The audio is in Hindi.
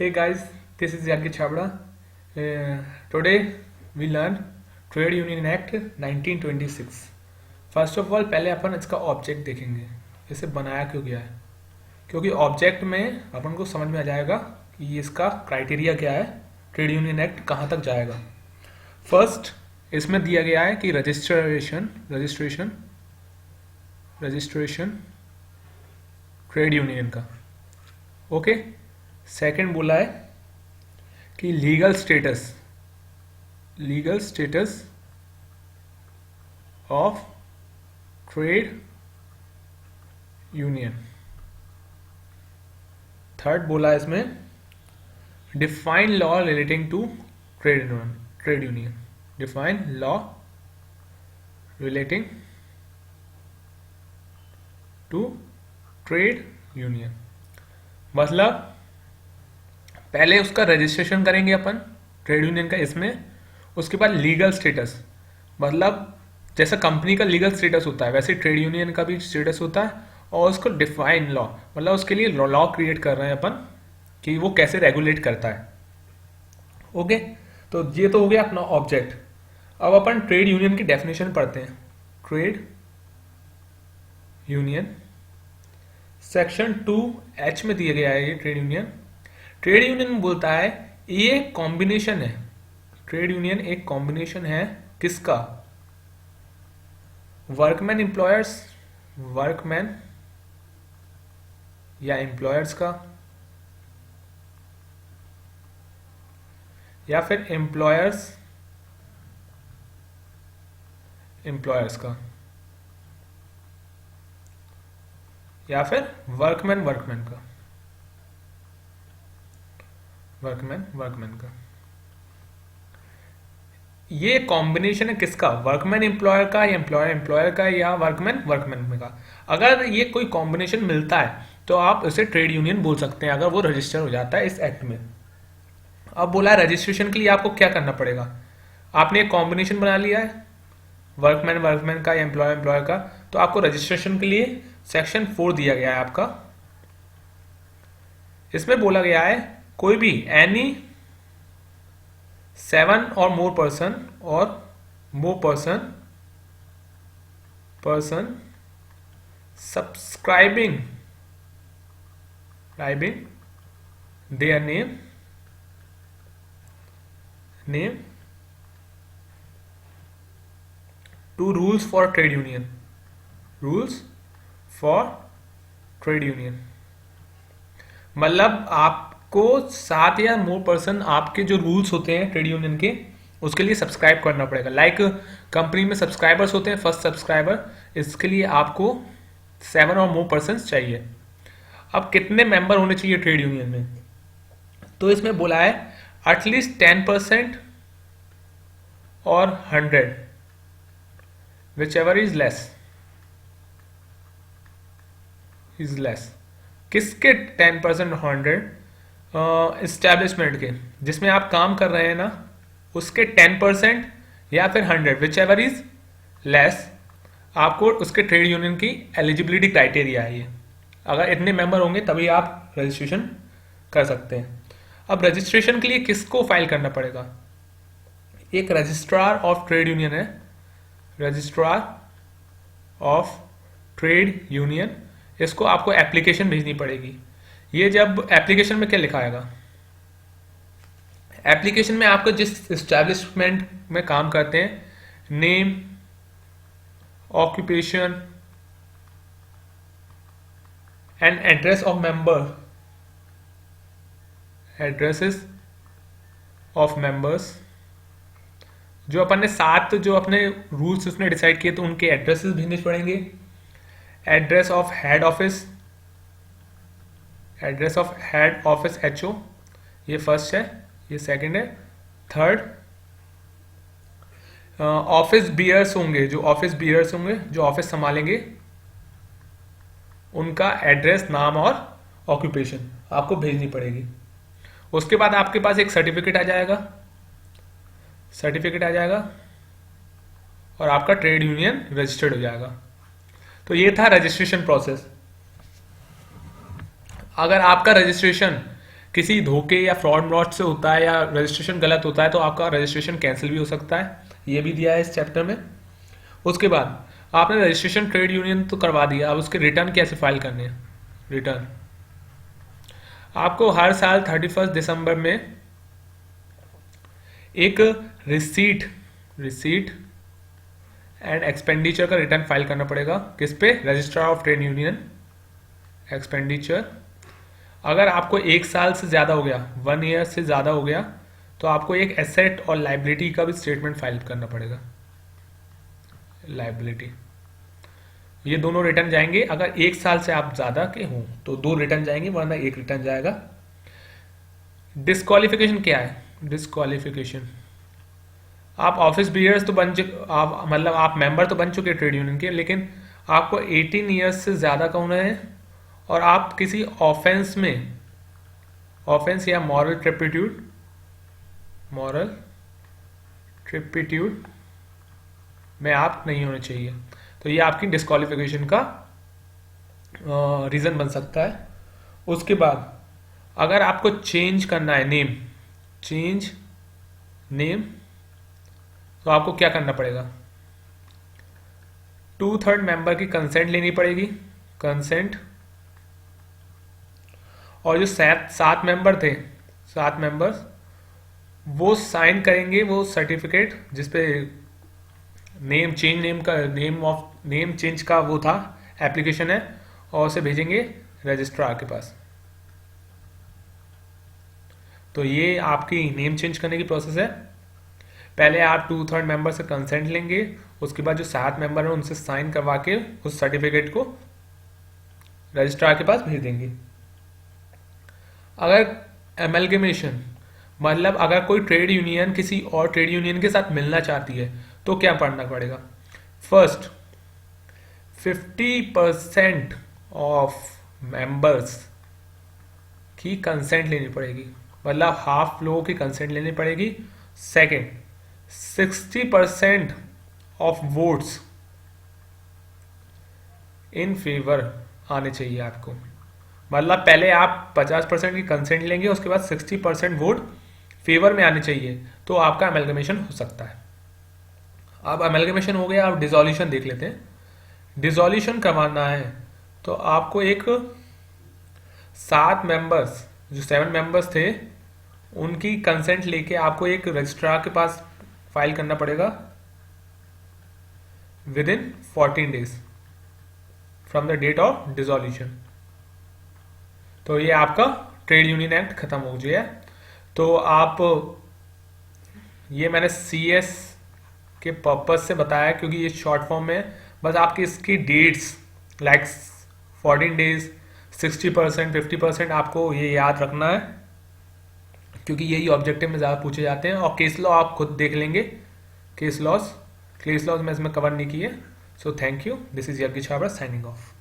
Hey guys, this is Yagi Chabra. Today we learn Trade Union Act 1926. First of all पहले अपन इसका ऑब्जेक्ट देखेंगे, इसे बनाया क्यों गया है, क्योंकि ऑब्जेक्ट में अपन को समझ में आ जाएगा कि इसका क्राइटेरिया क्या है, ट्रेड यूनियन एक्ट कहाँ तक जाएगा। फर्स्ट इसमें दिया गया है कि रजिस्ट्रेशन ट्रेड यूनियन का, ओके। सेकंड बोला है कि legal status of trade union. Third बोला है इसमें define law relating to trade union. Define law relating to trade union, मतलब पहले उसका रजिस्ट्रेशन करेंगे अपन ट्रेड यूनियन का इसमें, उसके बाद लीगल स्टेटस, मतलब जैसा कंपनी का लीगल स्टेटस होता है वैसे ट्रेड यूनियन का भी स्टेटस होता है, और उसको डिफाइन लॉ, मतलब उसके लिए लॉ क्रिएट कर रहे हैं अपन कि वो कैसे रेगुलेट करता है, ओके। तो ये तो हो गया अपना ऑब्जेक्ट। अब अपन ट्रेड यूनियन की डेफिनेशन पढ़ते हैं। ट्रेड यूनियन सेक्शन 2H में दिया गया है ये ट्रेड यूनियन। ट्रेड यूनियन बोलता है ये कॉम्बिनेशन है, ट्रेड यूनियन एक कॉम्बिनेशन है किसका, वर्कमैन या एम्प्लॉयर्स का, या फिर एम्प्लॉयर्स का, या फिर वर्कमैन का, वर्कमैन का। ये कॉम्बिनेशन है किसका, वर्कमैन एम्प्लॉयर का, या एम्प्लॉयर का, या वर्कमैन का। अगर ये कोई कॉम्बिनेशन मिलता है तो आप इसे ट्रेड यूनियन बोल सकते हैं, अगर वो रजिस्टर हो जाता है इस एक्ट में। अब बोला है रजिस्ट्रेशन के लिए आपको क्या करना पड़ेगा। आपने एक कॉम्बिनेशन बना लिया है वर्कमैन का या एम्प्लॉयर का, तो आपको रजिस्ट्रेशन के लिए सेक्शन 4 दिया गया है आपका। इसमें बोला गया है कोई भी any 7 or more person subscribing their name to rules for trade union, मतलब आपको 7 या मोर पर्सन आपके जो रूल्स होते हैं ट्रेड यूनियन के, उसके लिए सब्सक्राइब करना पड़ेगा। लाइक कंपनी में सब्सक्राइबर्स होते हैं, फर्स्ट सब्सक्राइबर, इसके लिए आपको 7 और मोर पर्सन चाहिए। अब कितने मेंबर होने चाहिए ट्रेड यूनियन में, तो इसमें बोला है एटलीस्ट 10% और 100, विच एवर इज लेस। किसके 10% 100, इस्टेब्लिशमेंट के जिसमें आप काम कर रहे हैं ना, उसके 10% या फिर 100, विच एवर इज लेस, आपको उसके ट्रेड यूनियन की एलिजिबिलिटी क्राइटेरिया है ये। अगर इतने मेंबर होंगे तभी आप रजिस्ट्रेशन कर सकते हैं। अब रजिस्ट्रेशन के लिए किसको फाइल करना पड़ेगा, एक रजिस्ट्रार ऑफ ट्रेड यूनियन है, रजिस्ट्रार ऑफ ट्रेड यूनियन। इसको आपको एप्लीकेशन भेजनी पड़ेगी। ये जब एप्लीकेशन में क्या लिखा आएगा, एप्लीकेशन में आपको जिस एस्टैब्लिशमेंट में काम करते हैं, name, occupation and address of member, addresses of members, जो अपन ने 7 जो अपने रूल्स उसने डिसाइड किए तो उनके एड्रेसेस भेजने पड़ेंगे। Address of head office HO, ये फर्स्ट है, ये सेकंड है। थर्ड ऑफिस बियर्स होंगे, जो ऑफिस संभालेंगे, उनका एड्रेस, नाम और ऑक्यूपेशन आपको भेजनी पड़ेगी। उसके बाद आपके पास एक सर्टिफिकेट आ जाएगा और आपका ट्रेड यूनियन रजिस्टर्ड हो जाएगा। तो ये था रजिस्ट्रेशन प्रोसेस। अगर आपका रजिस्ट्रेशन किसी धोखे या फ्रॉड व्रॉड से होता है या रजिस्ट्रेशन गलत होता है तो आपका रजिस्ट्रेशन कैंसिल भी हो सकता है, ये भी दिया है इस चैप्टर में। उसके बाद आपने रजिस्ट्रेशन ट्रेड यूनियन तो करवा दिया, अब उसके रिटर्न कैसे फाइल करने हैं। रिटर्न आपको हर साल 31 दिसंबर में एक रिसीट एंड एक्सपेंडिचर का रिटर्न फाइल करना पड़ेगा। किस पे? Registrar of trade union. Expenditure अगर आपको 1 साल से ज़्यादा हो गया, 1 ईयर से ज़्यादा हो गया, तो आपको एक एसेट और लाइबिलिटी का भी स्टेटमेंट फाइल करना पड़ेगा। लाइबिलिटी ये दोनों रिटर्न जाएंगे। अगर 1 साल से आप ज़्यादा के हों तो 2 रिटर्न जाएंगे, वरना 1 रिटर्न जाएगा। डिस्क्वालिफिकेशन क्या है? डिस्क्वालिफिकेशन आप ऑफिस बियर्स तो आप मतलब आप मेंबर तो बन चुके ट्रेड यूनियन के, लेकिन आपको 18 ईयर्स से ज़्यादा का होना है और आप किसी ऑफेंस या मॉरल ट्रिपिट्यूड में आप नहीं होने चाहिए, तो ये आपकी डिस्क्वालिफिकेशन का रीज़न बन सकता है। उसके बाद अगर आपको चेंज करना है नेम, तो आपको क्या करना पड़ेगा? 2/3 मेंबर की कंसेंट लेनी पड़ेगी। कंसेंट और जो 7 मेंबर थे, 7 मेंबर्स वो साइन करेंगे वो सर्टिफिकेट जिसपे नेम चेंज का वो था एप्लीकेशन है, और उसे भेजेंगे रजिस्ट्रार के पास। तो ये आपकी नेम चेंज करने की प्रोसेस है। पहले आप 2/3 मेंबर से कंसेंट लेंगे, उसके बाद जो 7 मेंबर हैं उनसे साइन करवा के उस सर्टिफिकेट को रजिस्ट्रार के पास भेज देंगे। अगर एमलगेमेशन मतलब अगर कोई ट्रेड यूनियन किसी और ट्रेड यूनियन के साथ मिलना चाहती है तो क्या पढ़ना पड़ेगा? फर्स्ट 50% ऑफ मेंबर्स की कंसेंट लेनी पड़ेगी, मतलब हाफ लोगों की कंसेंट लेनी पड़ेगी। Second 60% of votes in favour आने चाहिए आपको, मतलब पहले आप 50% की कंसेंट लेंगे, उसके बाद 60% वोट फेवर में आने चाहिए, तो आपका अमेलगमेशन हो सकता है। अब अमेलगमेशन हो गया, आप डिसोल्यूशन देख लेते हैं। डिसोल्यूशन करवाना है तो आपको एक 7 मेंबर्स, जो 7 मेंबर्स थे उनकी कंसेंट लेके आपको एक रजिस्ट्रार के पास फाइल करना पड़ेगा within 14 days from the date of dissolution. तो ये आपका ट्रेड यूनियन एक्ट खत्म हो गया। तो आप ये मैंने CS के पर्पस से बताया क्योंकि ये शॉर्ट फॉर्म में, बस आपकी इसकी डेट्स लाइक 14 डेज, 60%, 50% आपको ये याद रखना है क्योंकि यही ऑब्जेक्टिव में ज़्यादा पूछे जाते हैं। और केस लॉ आप खुद देख लेंगे, केस लॉज में इसमें कवर नहीं किए। So thank you, this is यज्ञ छाबड़ा साइनिंग ऑफ।